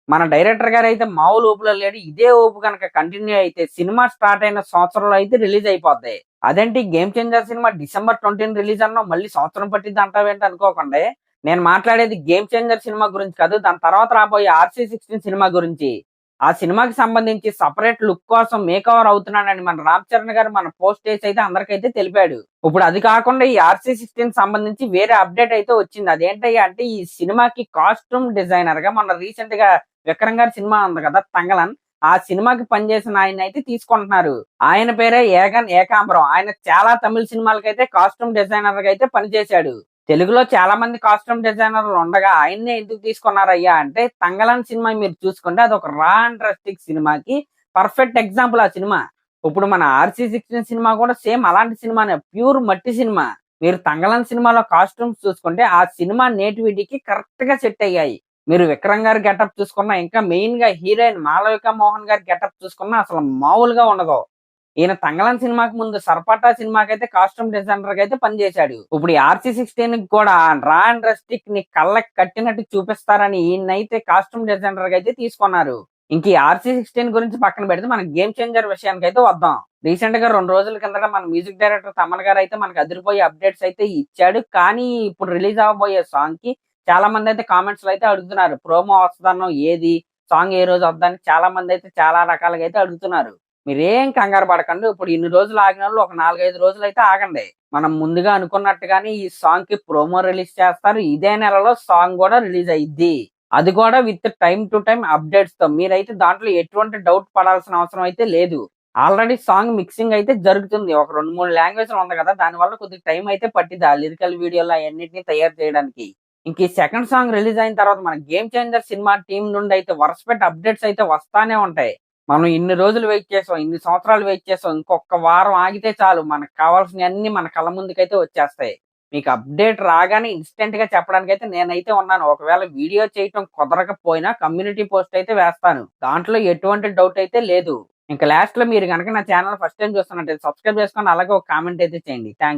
మన డైరెక్టర్ గారు అయితే మామూలు ఊపులో లేడు. ఇదే ఊపు కనుక కంటిన్యూ అయితే సినిమా స్టార్ట్ అయిన సంవత్సరంలో అయితే రిలీజ్ అయిపోద్ది. అదేంటి game changer cinema December 20 release అన్నావు, మళ్ళీ సంవత్సరం పట్టిద్ది అంటావేంటి అనుకోకండి. నేను మాట్లాడేది గేమ్ చేంజర్ సినిమా గురించి కాదు, దాని తర్వాత రాబోయే RC16 సినిమా గురించి. ఆ సినిమాకి సంబంధించి సపరేట్ లుక్ కోసం మేక్ ఓవర్ అవుతున్నాడని మన రామ్ చరణ్ గారు మన పోస్ట్ చేసి అయితే అందరికైతే తెలిపాడు. ఇప్పుడు అది కాకుండా ఈ RC16 సంబంధించి వేరే అప్డేట్ అయితే వచ్చింది. అదేంటయ్యా అంటే ఈ సినిమాకి కాస్ట్యూమ్ డిజైనర్ గా మొన్న రీసెంట్ గా విక్రమ్ గారి సినిమా ఉంది కదా తంగలన్, ఆ సినిమాకి పనిచేసిన ఆయన అయితే తీసుకుంటున్నారు. ఆయన పేరే ఏగన్ ఏకాంబరం. ఆయన చాలా తమిళ సినిమాలకైతే కాస్ట్యూమ్ డిజైనర్ గా అయితే పనిచేశాడు. తెలుగులో చాలా మంది కాస్ట్యూమ్ డిజైనర్లు ఉండగా ఆయన్నే ఎందుకు తీసుకున్నారయ్యా అంటే, తంగలన్ సినిమా మీరు చూసుకుంటే అది ఒక రా అండ్ రస్టిక్ సినిమాకి పర్ఫెక్ట్ ఎగ్జాంపుల్ ఆ సినిమా. ఇప్పుడు మన RC16 సినిమా కూడా సేమ్ అలాంటి సినిమానే, ప్యూర్ మట్టి సినిమా. మీరు తంగలన్ సినిమాలో కాస్ట్యూమ్స్ చూసుకుంటే ఆ సినిమా నేటివిటీకి కరెక్ట్ గా సెట్ అయ్యాయి. మీరు విక్రమ్ గారి గెటప్ చూసుకున్నా, ఇంకా మెయిన్ గా హీరోయిన్ మాళవిక మోహన్ గారి గెటప్ చూసుకున్నా అసలు మామూలుగా ఉండదు. ఈయన తంగలన్ సినిమాకి ముందు సర్పటా సినిమాకి అయితే కాస్ట్యూమ్ డిజైనర్ గా అయితే పనిచేశాడు. ఇప్పుడు ఈ RC16 కూడా రా అండ్ రస్టిక్ ని కళ్ళకి కట్టినట్టు చూపిస్తారని ఈయనైతే కాస్ట్యూమ్ డిజైనర్ గా అయితే తీసుకున్నారు. ఇంక ఈ RC16 గురించి పక్కన పెడితే మన గేమ్ చేంజర్ విషయానికి అయితే వద్దాం. రీసెంట్ గా 2 రోజుల కిందట మన మ్యూజిక్ డైరెక్టర్ తమన్ గారు అయితే మనకు అదిరిపోయే అప్డేట్స్ అయితే ఇచ్చాడు. కానీ ఇప్పుడు రిలీజ్ అవబోయే సాంగ్ కి చాలా మంది అయితే కామెంట్స్ లో అయితే అడుగుతున్నారు, ప్రోమో వస్తుందన్నో ఏది, సాంగ్ ఏ రోజు వద్దని చాలా మంది అయితే చాలా రకాలుగా అయితే అడుగుతున్నారు. మీరేం కంగారు పడకండి. ఇప్పుడు ఇన్ని రోజులు ఆగిన వాళ్ళు ఒక 4-5 రోజులు అయితే ఆగండి. మనం ముందుగా అనుకున్నట్టుగానే ఈ సాంగ్ కి ప్రోమో రిలీజ్ చేస్తారు. ఇదే నెలలో సాంగ్ కూడా రిలీజ్ అయ్యిద్ది. అది కూడా with time to time updates తో. మీరైతే దాంట్లో ఎటువంటి డౌట్ పడాల్సిన అవసరం అయితే లేదు. ఆల్రెడీ సాంగ్ మిక్సింగ్ అయితే జరుగుతుంది. ఒక 2-3 లాంగ్వేజ్లు ఉంది కదా, దాని వల్ల కొద్దిగా టైం అయితే పట్టింది ఆ లిరికల్ వీడియోలు అన్నింటినీ తయారు చేయడానికి. ఇంక ఈ సెకండ్ సాంగ్ రిలీజ్ అయిన తర్వాత మన గేమ్ చేంజర్ సినిమా టీం నుండి అయితే వరుసపెట్టి అప్డేట్స్ అయితే వస్తానే ఉంటాయి. మనం ఇన్ని రోజులు వెయిట్ చేసాం, ఇన్ని సంవత్సరాలు వెయిట్ చేసాం, ఇంకొక వారం ఆగితే చాలు మనకు కావాల్సినవన్నీ మన కళ్ళ ముందుకైతే వచ్చేస్తాయి. మీకు అప్డేట్ రాగానే ఇన్స్టెంట్ గా చెప్పడానికి అయితే నేనైతే ఉన్నాను. ఒకవేళ వీడియో చేయటం కుదరకపోయినా కమ్యూనిటీ పోస్ట్ అయితే వేస్తాను, దాంట్లో ఎటువంటి డౌట్ అయితే లేదు. ఇంకా లాస్ట్ లో మీరు కనుక నా ఛానల్ ఫస్ట్ టైం చూస్తున్నట్టు సబ్స్క్రైబ్ చేసుకొని అలాగే ఒక కామెంట్ అయితే చేయండి. Thank you.